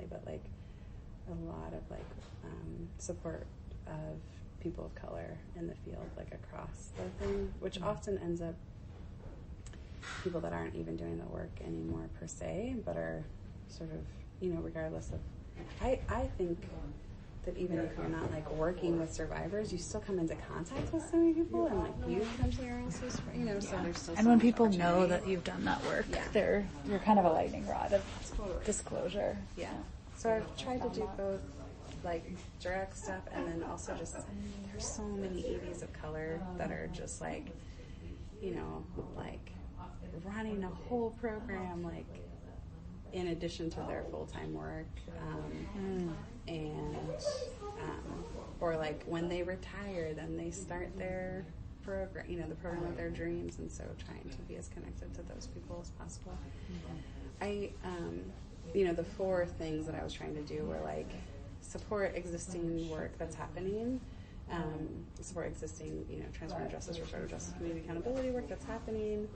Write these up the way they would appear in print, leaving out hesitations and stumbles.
but like a lot of like support of people of color in the field, like across the thing, which often ends up people that aren't even doing the work anymore per se, but are sort of, you know, regardless of, I think that even if you're not like working with survivors, you still come into contact with so many people, and like you potentially are also, you know, so there's still. And when people know that you've done that work, you're kind of a lightning rod of disclosure. Yeah. So I've tried to do both, like direct stuff, and then also just there's so many EDs of color that are just like, you know, like running a whole program like in addition to their full-time work, and or like when they retire, then they start their program, you know, the program of their dreams, and so trying to be as connected to those people as possible. I you know, the 4 things that I was trying to do were like support existing work that's happening, support existing, you know, transformative justice, restorative justice, community accountability work that's happening.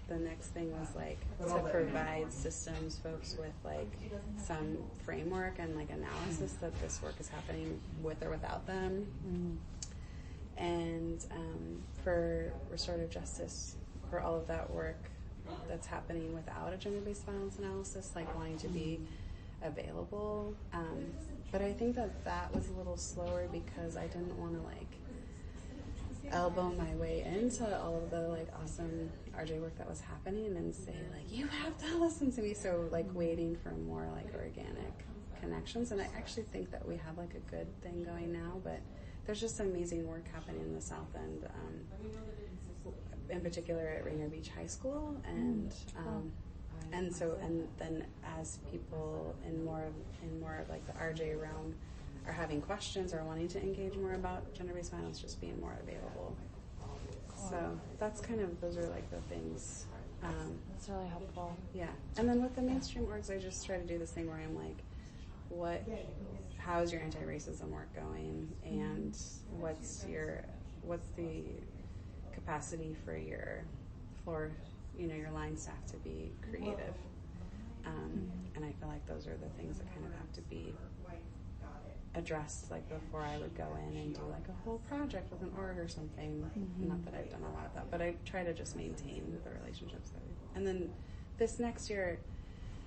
The next thing was like to provide systems folks with like some framework and like analysis that this work is happening with or without them. And for restorative justice, for all of that work that's happening without a gender-based violence analysis, like wanting to be available. But I think that was a little slower because I didn't want to like elbow my way into all of the like awesome RJ work that was happening and say like, you have to listen to me. So like waiting for more like organic connections. And I actually think that we have like a good thing going now, but there's just amazing work happening in the South End, in particular at Rainier Beach High School. And then as people in more of like the RJ realm are having questions or wanting to engage more about gender-based violence, just being more available. So that's kind of, those are like the things. That's really helpful. Yeah. And then with the mainstream orgs, I just try to do this thing where I'm like, how's your anti-racism work going? And what's the capacity for your floor, you know, your line staff to be creative? And I feel like those are the things that kind of have to be addressed like before I would go in and do like a whole project with an org or something. Not that I've done a lot of that, but I try to just maintain the relationships that and then this next year,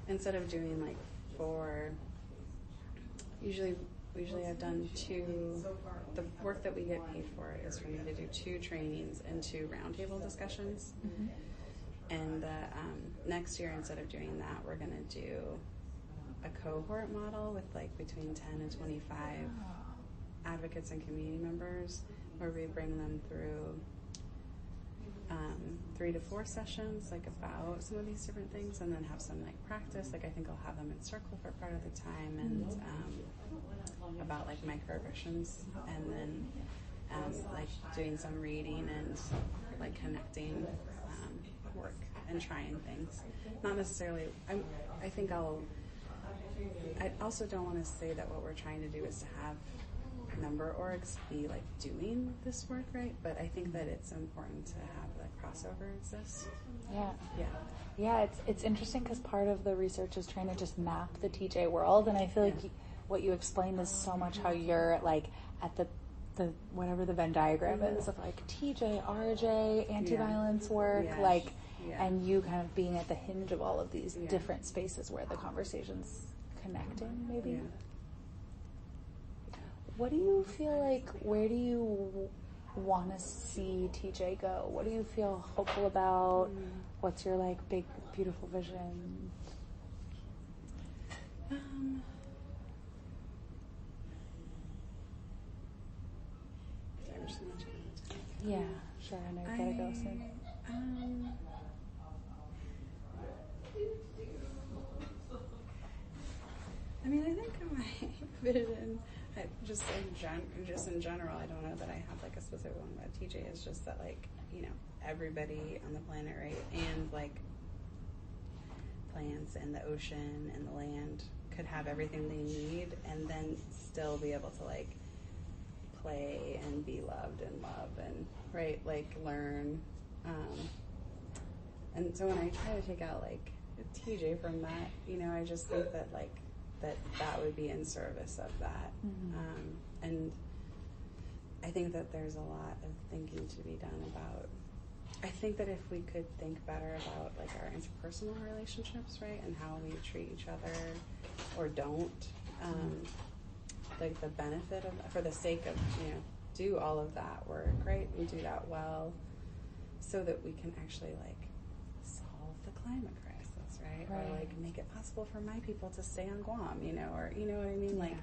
instead of doing like 4, usually I've done 2. The work that we get paid for is for me to do 2 trainings and 2 roundtable discussions. And next year, instead of doing that, we're going to do a cohort model with like between 10 and 25 advocates and community members, where we bring them through 3 to 4 sessions, like about some of these different things, and then have some like practice. Like I think I'll have them in circle for part of the time, and about like microaggressions, and then like doing some reading and like connecting work and trying things. Not necessarily. I also don't want to say that what we're trying to do is to have member orgs be like doing this work, right? But I think that it's important to have that crossover exist. Yeah, it's interesting because part of the research is trying to just map the TJ world, and I feel like what you explained is so much how you're like at the whatever the Venn diagram is of like TJ, RJ, anti-violence work, and you kind of being at the hinge of all of these different spaces where the conversation's connecting, maybe. Yeah. What do you feel like, where do you want to see TJ go? What do you feel hopeful about? What's your like big, beautiful vision? There's so much. Yeah, sure, I know you gotta go soon. I mean, I think my vision, just in general, I don't know that I have like a specific one about TJ. It's just that like, you know, everybody on the planet, right, and like plants and the ocean and the land could have everything they need, and then still be able to like play and be loved and love and right, like learn. And so when I try to take out like TJ from that. You know, I just think that like that would be in service of that. And I think that there's a lot of thinking to be done about. I think that if we could think better about like our interpersonal relationships, right, and how we treat each other or don't, like the benefit of, for the sake of, you know, do all of that work, right, and do that well, so that we can actually like solve the climate crisis, right? Or like make it possible for my people to stay on Guam, you know, or you know what I mean? Like,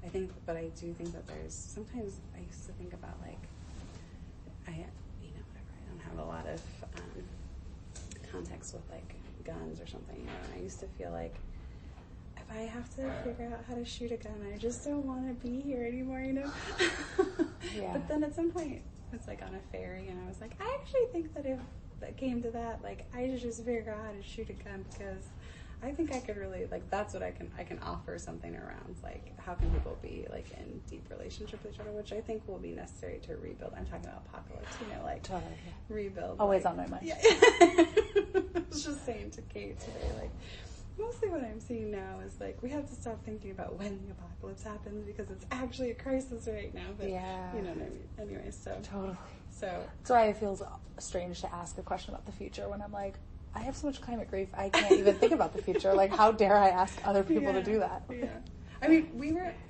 I think, but I do think that there's sometimes I used to think about like have a lot of context with like guns or something, you know, and I used to feel like if I have to figure out how to shoot a gun, I just don't want to be here anymore, you know. But then at some point it's like on a ferry and I was like, I actually think that if that came to that, like I should just figure out how to shoot a gun, because I think I could really, like, that's what I can offer something around, like, how can people be, like, in deep relationship with each other, which I think will be necessary to rebuild. I'm talking about apocalypse, you know, like, rebuild. Always like, on my mind. Yeah. I was just saying to Kate today, like, mostly what I'm seeing now is, like, we have to stop thinking about when the apocalypse happens, because it's actually a crisis right now, but, you know what I mean? Anyway, so. Totally. So. That's why it feels strange to ask a question about the future when I'm like, I have so much climate grief, I can't even think about the future. Like, how dare I ask other people to do that? Yeah. I mean,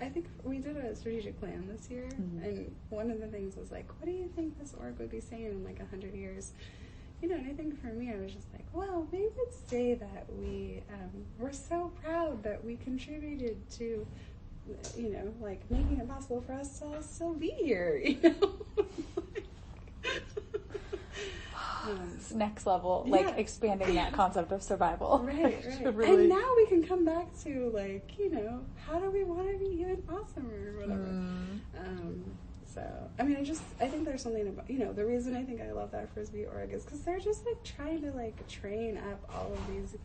I think we did a strategic plan this year, and one of the things was like, what do you think this org would be saying in like 100 years? You know, and I think for me, I was just like, well, we would say that we're so proud that we contributed to, you know, like making it possible for us to all still be here, you know? Next level, like expanding that concept of survival. Right. Really... And now we can come back to like, you know, how do we want to be even awesome or whatever. So, I mean, I think there's something about, you know, the reason I think I love that Frisbee org is because they're just like trying to like train up all of these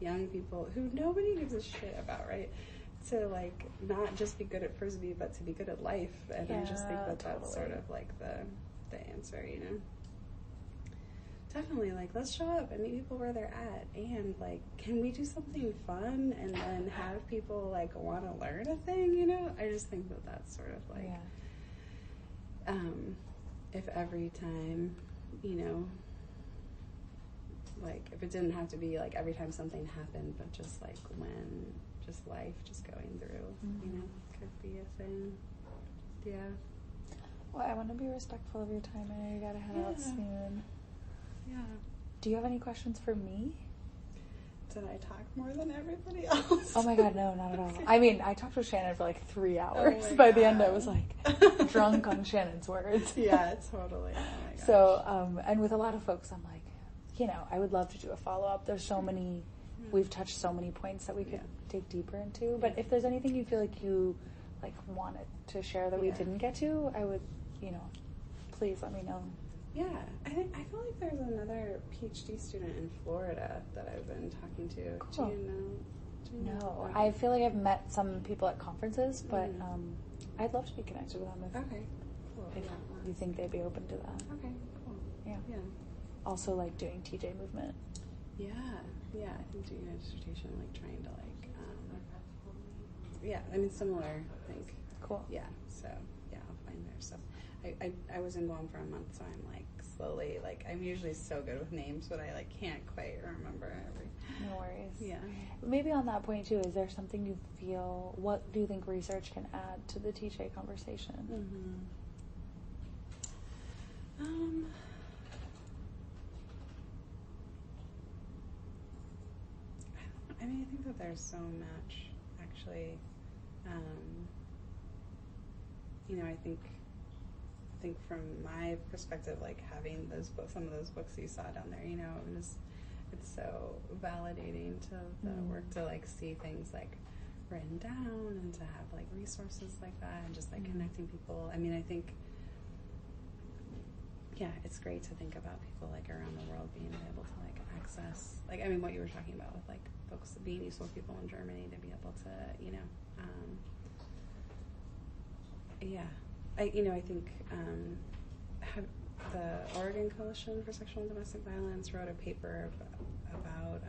young people who nobody gives a shit about, right? To like not just be good at Frisbee, but to be good at life. And I just think that that's sort of like the answer, you know? Definitely, like, let's show up and meet people where they're at, and like, can we do something fun and then have people like want to learn a thing, you know? I just think that that's sort of like, if every time, you know, like if it didn't have to be like every time something happened, but just like when just life just going through, you know, could be a thing. Yeah. Well, I want to be respectful of your time. I know you gotta head out soon. Yeah. Do you have any questions for me? Did I talk more than everybody else? Oh my god, no, not at all. I mean, I talked with Shannon for like 3 hours. By the end, I was like drunk on Shannon's words. Yeah, totally. Oh my gosh. So, and with a lot of folks, I'm like, you know, I would love to do a follow-up. There's so many, we've touched so many points that we could dig deeper into. But if there's anything you feel like you like wanted to share that we didn't get to, I would, you know, please let me know. Yeah, I feel like there's another PhD student in Florida that I've been talking to. Cool. Do you know? No, I feel like I've met some people at conferences, but I'd love to be connected with them. Okay, cool. If you think they'd be open to that. Okay, cool. Yeah. Also, like doing TJ movement. Yeah, I think doing a dissertation, like trying to like, I mean, similar, I think. Cool. Yeah, so, I'll find there. So, I was in Guam for a month, so I'm like slowly, like, I'm usually so good with names, but I like can't quite remember everything. No worries. Yeah. Maybe on that point too, is there something you feel, what do you think research can add to the TJ conversation? I mean, I think that there's so much, actually. You know, I think from my perspective, like having those books, some of those books you saw down there, you know, it's so validating to the work to like see things like written down and to have like resources like that and just like connecting people. I mean, I think, it's great to think about people like around the world being able to like access, like, I mean, what you were talking about with like books being useful to people in Germany to be able to, you know, I think the Oregon Coalition for Sexual and Domestic Violence wrote a paper about